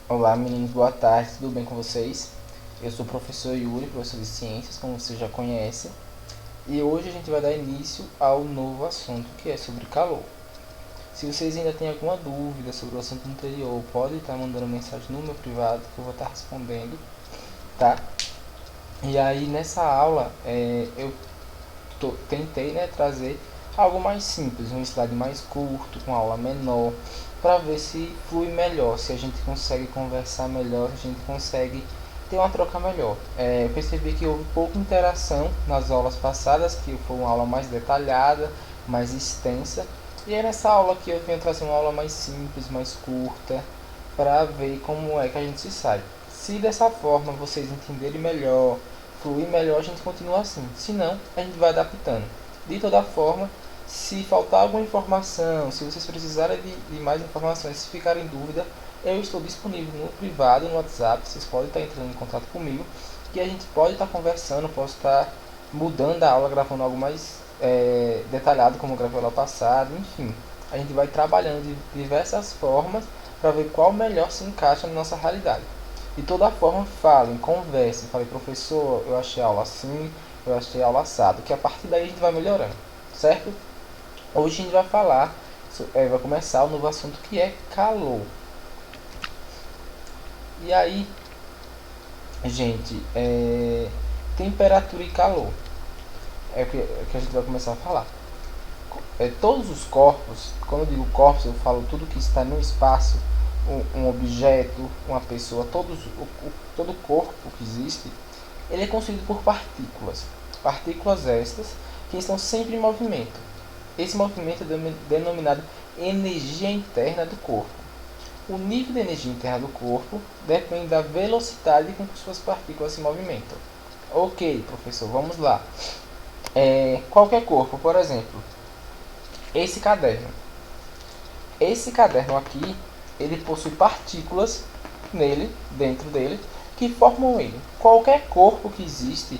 Olá meninos, boa tarde, tudo bem com vocês? Eu sou o professor Yuri, professor de ciências, como você já conhece, e hoje a gente vai dar início ao novo assunto que é sobre calor. Se vocês ainda têm alguma dúvida sobre o assunto anterior, pode estar mandando mensagem no meu privado que eu vou estar respondendo, tá? E aí nessa aula tentei trazer algo mais simples, um slide mais curto, com aula menor, para ver se flui melhor, se a gente consegue conversar melhor, se a gente consegue ter uma troca melhor. Eu percebi que houve pouca interação nas aulas passadas, que foi uma aula mais detalhada, mais extensa, e é nessa aula aqui eu venho trazer uma aula mais simples, mais curta, para ver como é que a gente se sai. Se dessa forma vocês entenderem melhor, fluir melhor, a gente continua assim. Se não, a gente vai adaptando. De toda forma, se faltar alguma informação, se vocês precisarem de mais informações, se ficarem em dúvida, eu estou disponível no privado, no WhatsApp. Vocês podem estar entrando em contato comigo, que a gente pode estar conversando, posso estar mudando a aula, gravando algo mais detalhado, como eu gravei lá passado, enfim. A gente vai trabalhando de diversas formas para ver qual melhor se encaixa na nossa realidade. De toda forma, falem, conversem, falem, professor, eu achei a aula assim, eu achei a aula assado, que a partir daí a gente vai melhorando, certo? Hoje a gente vai falar, vai começar o novo assunto que é calor. E aí, gente, temperatura e calor é o que a gente vai começar a falar. Todos os corpos, quando eu digo corpos, eu falo tudo que está no espaço, um objeto, uma pessoa, todo corpo que existe, ele é constituído por partículas. Partículas estas que estão sempre em movimento. Esse movimento é denominado energia interna do corpo. O nível de energia interna do corpo depende da velocidade com que suas partículas se movimentam. Ok, professor, vamos lá. Qualquer corpo, por exemplo, esse caderno. Esse caderno aqui, ele possui partículas dentro dele, que formam ele. Qualquer corpo que existe,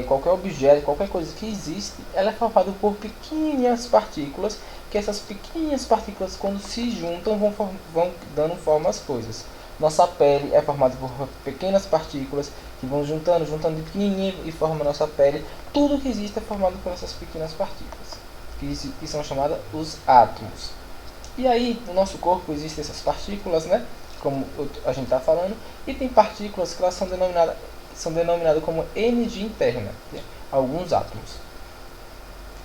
qualquer objeto, qualquer coisa que existe, ela é formada por pequenas partículas, que essas pequenas partículas, quando se juntam, vão dando forma às coisas. Nossa pele é formada por pequenas partículas que vão juntando de pequenininho e formam a nossa pele. Tudo que existe é formado por essas pequenas partículas, que são chamadas os átomos. E aí, no nosso corpo existem essas partículas, né? Como a gente está falando, e tem partículas que elas são denominadas como energia interna, né? Alguns átomos.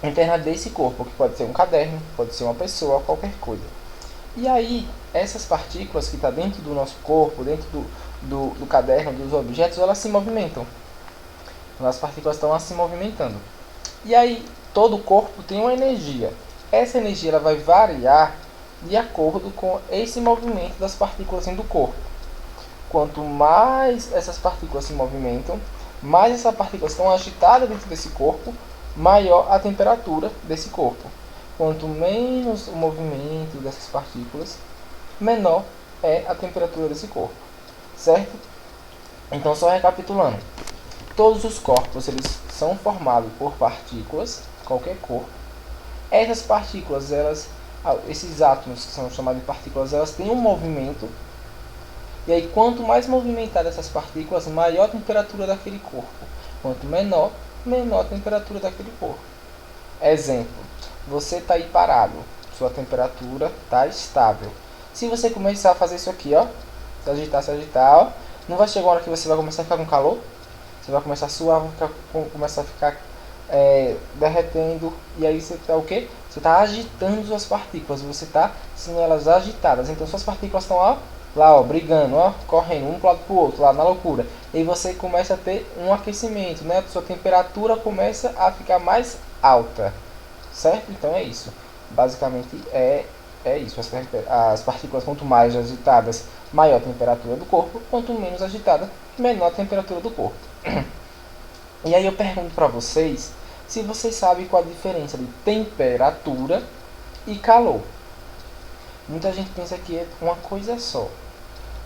Interna desse corpo, que pode ser um caderno, pode ser uma pessoa, qualquer coisa. E aí, essas partículas que estão dentro do nosso corpo, dentro do caderno, dos objetos, elas se movimentam. As partículas estão se movimentando. E aí, todo o corpo tem uma energia. Essa energia ela vai variar de acordo com esse movimento das partículas do corpo. Quanto mais essas partículas se movimentam, mais essas partículas estão agitadas dentro desse corpo, maior a temperatura desse corpo. Quanto menos o movimento dessas partículas, menor é a temperatura desse corpo. Certo? Então, só recapitulando. Todos os corpos eles são formados por partículas, qualquer corpo. Essas partículas, esses átomos que são chamados de partículas, elas têm um movimento. E aí, quanto mais movimentadas essas partículas, maior a temperatura daquele corpo. Quanto menor, menor a temperatura daquele corpo. Exemplo, você está aí parado, sua temperatura está estável. Se você começar a fazer isso aqui, ó, se agitar, ó, não vai chegar uma hora que você vai começar a ficar com calor? Você vai começar a suar, começar a ficar derretendo, e aí você está o quê? Você está agitando suas partículas, você está sendo elas agitadas, então suas partículas estão lá, ó, brigando, ó, correndo um para o lado para o outro, lá na loucura, e você começa a ter um aquecimento, né? Sua temperatura começa a ficar mais alta, certo? Então é isso, basicamente é isso, as partículas quanto mais agitadas, maior a temperatura do corpo, quanto menos agitada, menor a temperatura do corpo. E aí eu pergunto para vocês se vocês sabem qual a diferença de temperatura e calor. Muita gente pensa que é uma coisa só,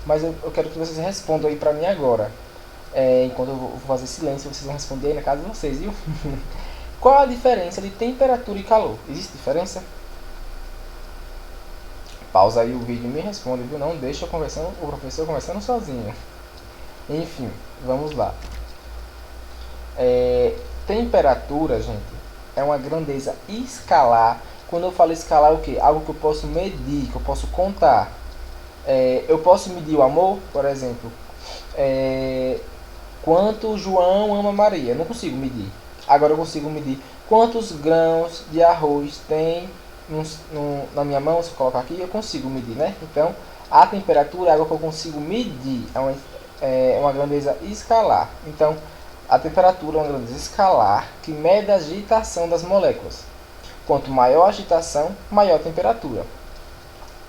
mas eu quero que vocês respondam aí para mim agora. Enquanto eu vou fazer silêncio, vocês vão responder aí na casa de vocês, viu? Qual a diferença de temperatura e calor? Existe diferença? pausa aí o vídeo e me responde, viu? Não deixa o professor conversando sozinho. Enfim, vamos lá. Temperatura, gente, é uma grandeza escalar. Quando eu falo escalar, é o que? Algo que eu posso medir, que eu posso contar. Eu posso medir o amor, por exemplo. Quanto João ama Maria? Eu não consigo medir. Agora eu consigo medir quantos grãos de arroz tem na minha mão. Se eu colocar aqui, eu consigo medir, né? Então, a temperatura é algo que eu consigo medir. É uma grandeza escalar. Então, a temperatura é uma grandeza escalar que mede a agitação das moléculas. Quanto maior a agitação, maior a temperatura.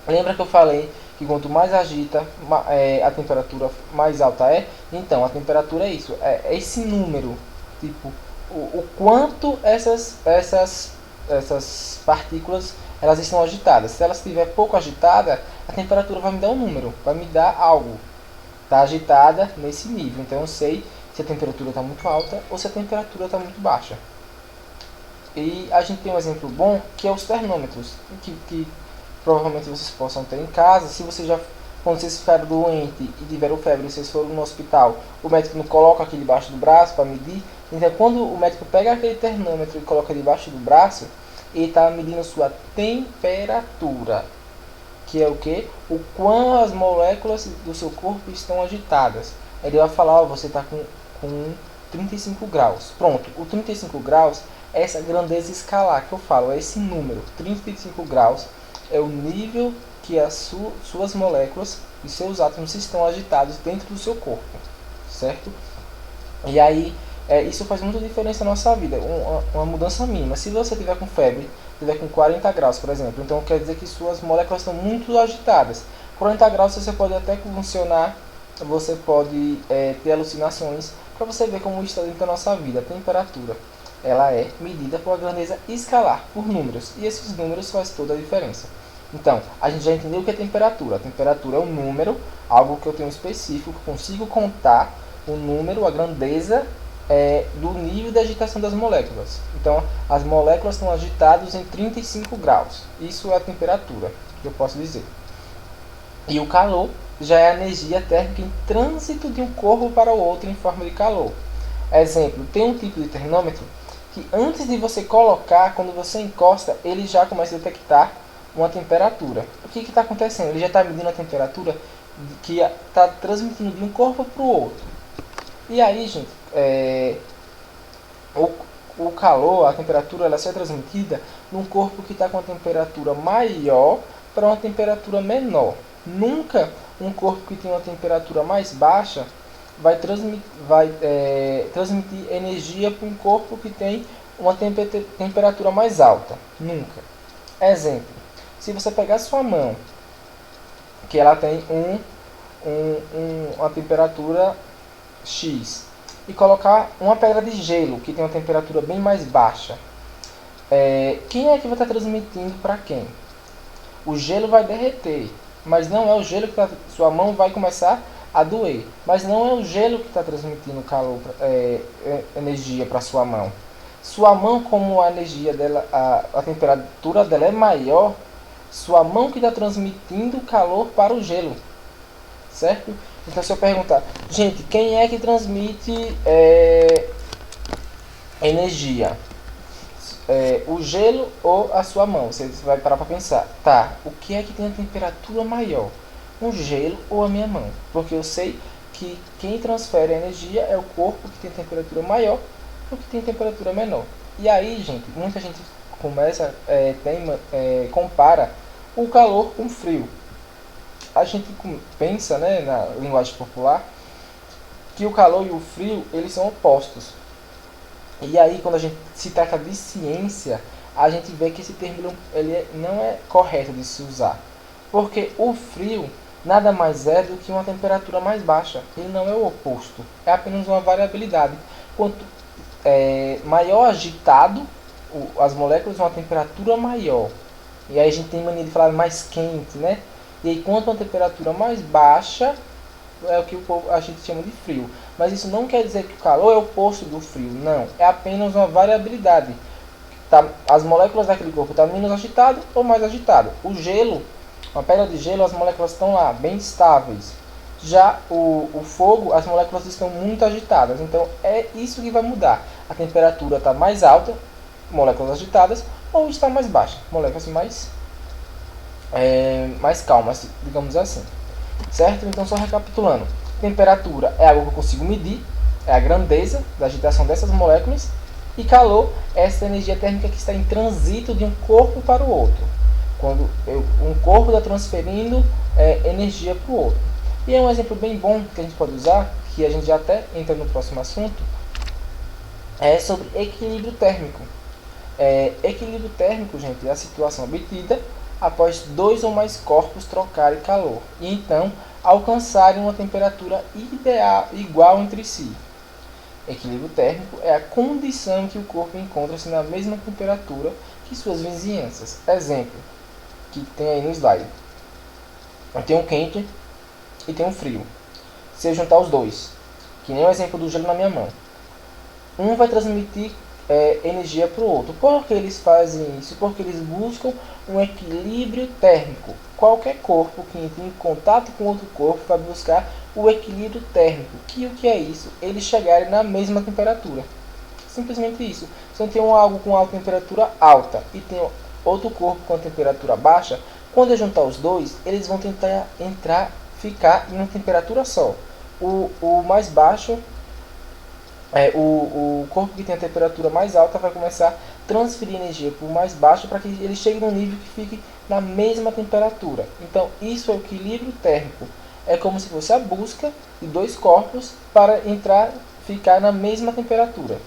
Lembra que eu falei que quanto mais agita, a temperatura mais alta é? Então, a temperatura é isso. É esse número. Tipo, o quanto essas partículas elas estão agitadas. Se ela estiver pouco agitada, a temperatura vai me dar um número. Vai me dar algo. Está agitada nesse nível. Então, eu sei se a temperatura está muito alta ou se a temperatura está muito baixa. E a gente tem um exemplo bom que é os termômetros, que provavelmente vocês possam ter em casa. Se você já, quando vocês ficarem doentes e tiveram febre e vocês foram no hospital, o médico não coloca aqui debaixo do braço para medir. Então, quando o médico pega aquele termômetro e coloca debaixo do braço, ele está medindo sua temperatura, que é o que? O quão as moléculas do seu corpo estão agitadas. Ele vai falar, você está com 35 graus. Pronto, o 35 graus é essa grandeza escalar que eu falo, é esse número. 35 graus é o nível que as suas moléculas e seus átomos estão agitados dentro do seu corpo, certo? E aí, isso faz muita diferença na nossa vida, uma mudança mínima. Se você tiver com febre, tiver com 40 graus, por exemplo, então quer dizer que suas moléculas estão muito agitadas. 40 graus você pode até convulsionar, você pode ter alucinações, para você ver como está dentro da nossa vida. A temperatura, ela é medida por grandeza escalar, por números, e esses números fazem toda a diferença. Então, a gente já entendeu o que é temperatura. A temperatura é um número, algo que eu tenho específico, que consigo contar o número, a grandeza do nível de agitação das moléculas. Então, as moléculas estão agitadas em 35 graus. Isso é a temperatura, que eu posso dizer. E o calor já é a energia térmica em trânsito de um corpo para o outro em forma de calor. Exemplo, tem um tipo de termômetro que antes de você colocar, quando você encosta, ele já começa a detectar uma temperatura. O que está acontecendo? Ele já está medindo a temperatura que está transmitindo de um corpo para o outro. E aí, gente, o calor, a temperatura, ela é transmitida num corpo que está com a temperatura maior para uma temperatura menor. Nunca um corpo que tem uma temperatura mais baixa vai transmitir energia para um corpo que tem uma temperatura mais alta. Nunca. Exemplo, se você pegar sua mão, que ela tem uma temperatura X, e colocar uma pedra de gelo, que tem uma temperatura bem mais baixa, quem é que vai estar transmitindo para quem? O gelo vai derreter, mas não é o gelo que sua mão vai começar a doer, mas não é o gelo que está transmitindo calor, energia para sua mão. Sua mão, como a energia dela, a temperatura dela é maior, sua mão que está transmitindo calor para o gelo, certo? Então, se eu perguntar, gente, quem é que transmite energia? O gelo ou a sua mão? Você vai parar para pensar, tá, o que é que tem a temperatura maior? O gelo ou a minha mão? Porque eu sei que quem transfere a energia é o corpo que tem temperatura maior ou que tem temperatura menor. E aí, gente, muita gente compara o calor com o frio. A gente pensa, né, na linguagem popular, que o calor e o frio, eles são opostos. E aí, quando a gente se trata de ciência, a gente vê que esse termo ele não é correto de se usar. Porque o frio nada mais é do que uma temperatura mais baixa. Ele não é o oposto. É apenas uma variabilidade. Quanto maior agitado, as moléculas vão a uma temperatura maior. E aí a gente tem mania de falar mais quente, né? E aí, quanto uma temperatura mais baixa, é o que a gente chama de frio. Mas isso não quer dizer que o calor é o oposto do frio. Não. É apenas uma variabilidade. As moléculas daquele corpo estão menos agitadas ou mais agitadas. O gelo Uma pedra de gelo, as moléculas estão lá, bem estáveis. Já o fogo, as moléculas estão muito agitadas. Então é isso que vai mudar. A temperatura está mais alta, moléculas agitadas, ou está mais baixa, moléculas mais calmas, digamos assim. Certo? Então, só recapitulando. Temperatura é algo que eu consigo medir, é a grandeza da agitação dessas moléculas. E calor é essa energia térmica que está em transito de um corpo para o outro. Quando um corpo está transferindo energia para o outro. E é um exemplo bem bom que a gente pode usar, que a gente já até entra no próximo assunto, é sobre equilíbrio térmico. Equilíbrio térmico, gente, é a situação obtida após dois ou mais corpos trocarem calor e então alcançarem uma temperatura igual entre si. Equilíbrio térmico é a condição que o corpo encontra-se na mesma temperatura que suas vizinhanças. Exemplo, que tem aí no slide. Eu tenho um quente e tenho um frio. Se eu juntar os dois, que nem o exemplo do gelo na minha mão, um vai transmitir energia para o outro. Por que eles fazem isso? Porque eles buscam um equilíbrio térmico. Qualquer corpo que entre em contato com outro corpo vai buscar o equilíbrio térmico. Que o que é isso? Eles chegarem na mesma temperatura. Simplesmente isso. Se eu tenho algo com alta temperatura alta e tenho outro corpo com a temperatura baixa, quando eu juntar os dois, eles vão tentar ficar em uma temperatura só. O mais baixo, o corpo que tem a temperatura mais alta vai começar a transferir energia para o mais baixo para que ele chegue num nível que fique na mesma temperatura. Então, isso é o equilíbrio térmico. É como se fosse a busca de dois corpos para ficar na mesma temperatura.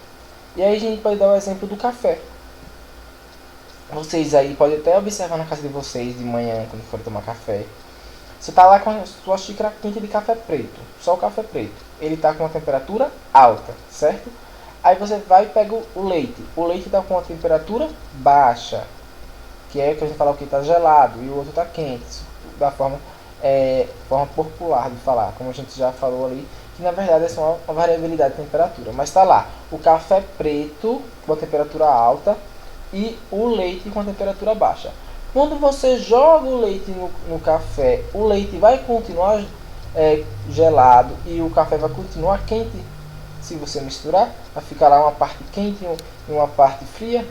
E aí a gente pode dar o exemplo do café. Vocês aí podem até observar na casa de vocês de manhã, quando forem tomar café. Você está lá com a sua xícara quente de café preto, só o café preto. Ele está com uma temperatura alta, certo? Aí você vai e pega o leite. O leite está com uma temperatura baixa, que é o que a gente fala que está gelado, e o outro está quente, da forma popular de falar, como a gente já falou ali, que na verdade é só uma variabilidade de temperatura. Mas está lá o café preto com a temperatura alta e o leite com a temperatura baixa. Quando você joga o leite no café, o leite vai continuar gelado e o café vai continuar quente. Se você misturar, vai ficar lá uma parte quente e uma parte fria.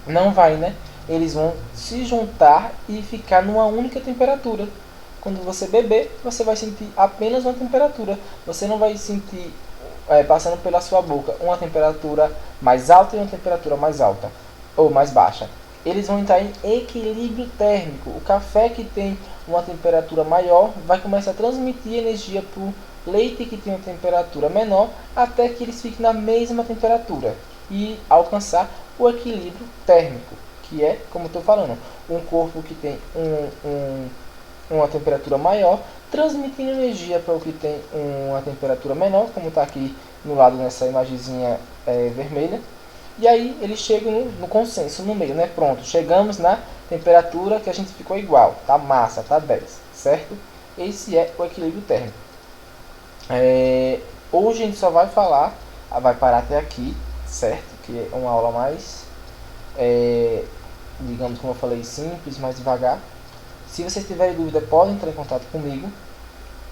Não vai, né? Eles vão se juntar e ficar numa única temperatura. Quando você beber, você vai sentir apenas uma temperatura. Você não vai sentir passando pela sua boca uma temperatura mais alta e uma temperatura mais alta ou mais baixa. Eles vão entrar em equilíbrio térmico. O café que tem uma temperatura maior vai começar a transmitir energia para o leite que tem uma temperatura menor até que eles fiquem na mesma temperatura e alcançar o equilíbrio térmico, que é, como estou falando, um corpo que tem uma temperatura maior transmitindo energia para o que tem uma temperatura menor, como está aqui no lado nessa imagenzinha vermelha. E aí eles chegam no consenso, no meio, né? Pronto, chegamos na temperatura que a gente ficou igual, tá massa, tá 10, certo? Esse é o equilíbrio térmico. Hoje a gente só vai falar, vai parar até aqui, certo? Que é uma aula mais, digamos como eu falei, simples, mais devagar. Se vocês tiverem dúvida, podem entrar em contato comigo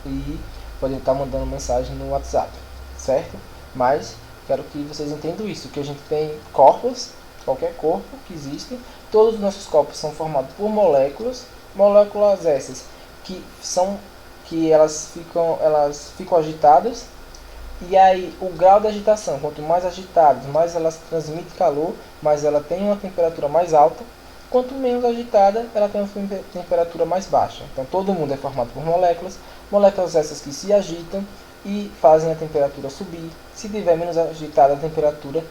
e podem estar mandando mensagem no WhatsApp, certo? Mas quero que vocês entendam isso, que a gente tem corpos, qualquer corpo que existe, todos os nossos corpos são formados por moléculas essas que elas ficam agitadas, e aí o grau de agitação, quanto mais agitadas, mais elas transmitem calor, mais ela tem uma temperatura mais alta, quanto menos agitada, ela tem uma temperatura mais baixa. Então todo mundo é formado por moléculas essas que se agitam e fazem a temperatura subir. Se tiver menos agitada, a temperatura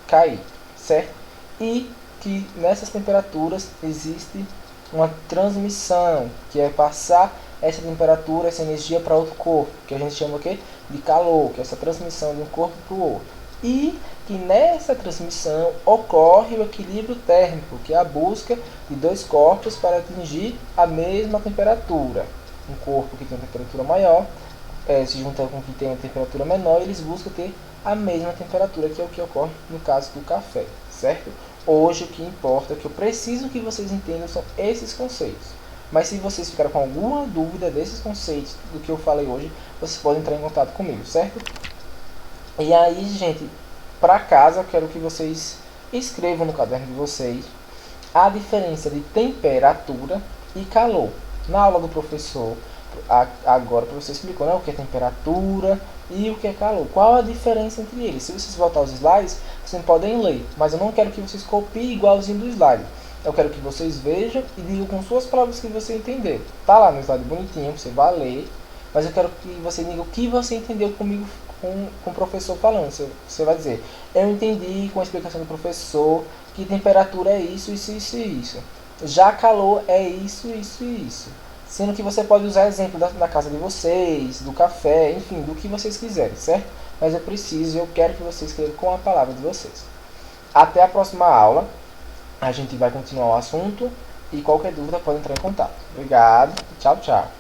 cair, certo? E que nessas temperaturas existe uma transmissão, que é passar essa temperatura, essa energia para outro corpo, que a gente chama o quê? De calor, que é essa transmissão de um corpo para o outro. E que nessa transmissão ocorre o equilíbrio térmico, que é a busca de dois corpos para atingir a mesma temperatura. Um corpo que tem uma temperatura maior se junta com o que tem uma temperatura menor, eles buscam ter a mesma temperatura, que é o que ocorre no caso do café, certo? Hoje o que importa, o que eu preciso que vocês entendam são esses conceitos. Mas se vocês ficaram com alguma dúvida desses conceitos do que eu falei hoje, vocês podem entrar em contato comigo, certo? E aí, gente, para casa eu quero que vocês escrevam no caderno de vocês a diferença de temperatura e calor. Na aula do professor, agora o professor explicou, né, o que é temperatura e o que é calor. Qual a diferença entre eles? Se vocês voltar aos slides, vocês podem ler, mas eu não quero que vocês copiem igualzinho do slide. Eu quero que vocês vejam e digam com suas palavras que você entendeu. Tá lá no slide bonitinho, você vai ler, mas eu quero que você diga o que você entendeu comigo, com o professor falando. Você vai dizer, eu entendi com a explicação do professor que temperatura é isso, isso, isso e isso. Já calor é isso, isso e isso. Sendo que você pode usar exemplo da casa de vocês, do café, enfim, do que vocês quiserem, certo? Mas eu quero que vocês escrevam com a palavra de vocês. Até a próxima aula. A gente vai continuar o assunto e qualquer dúvida pode entrar em contato. Obrigado. Tchau, tchau.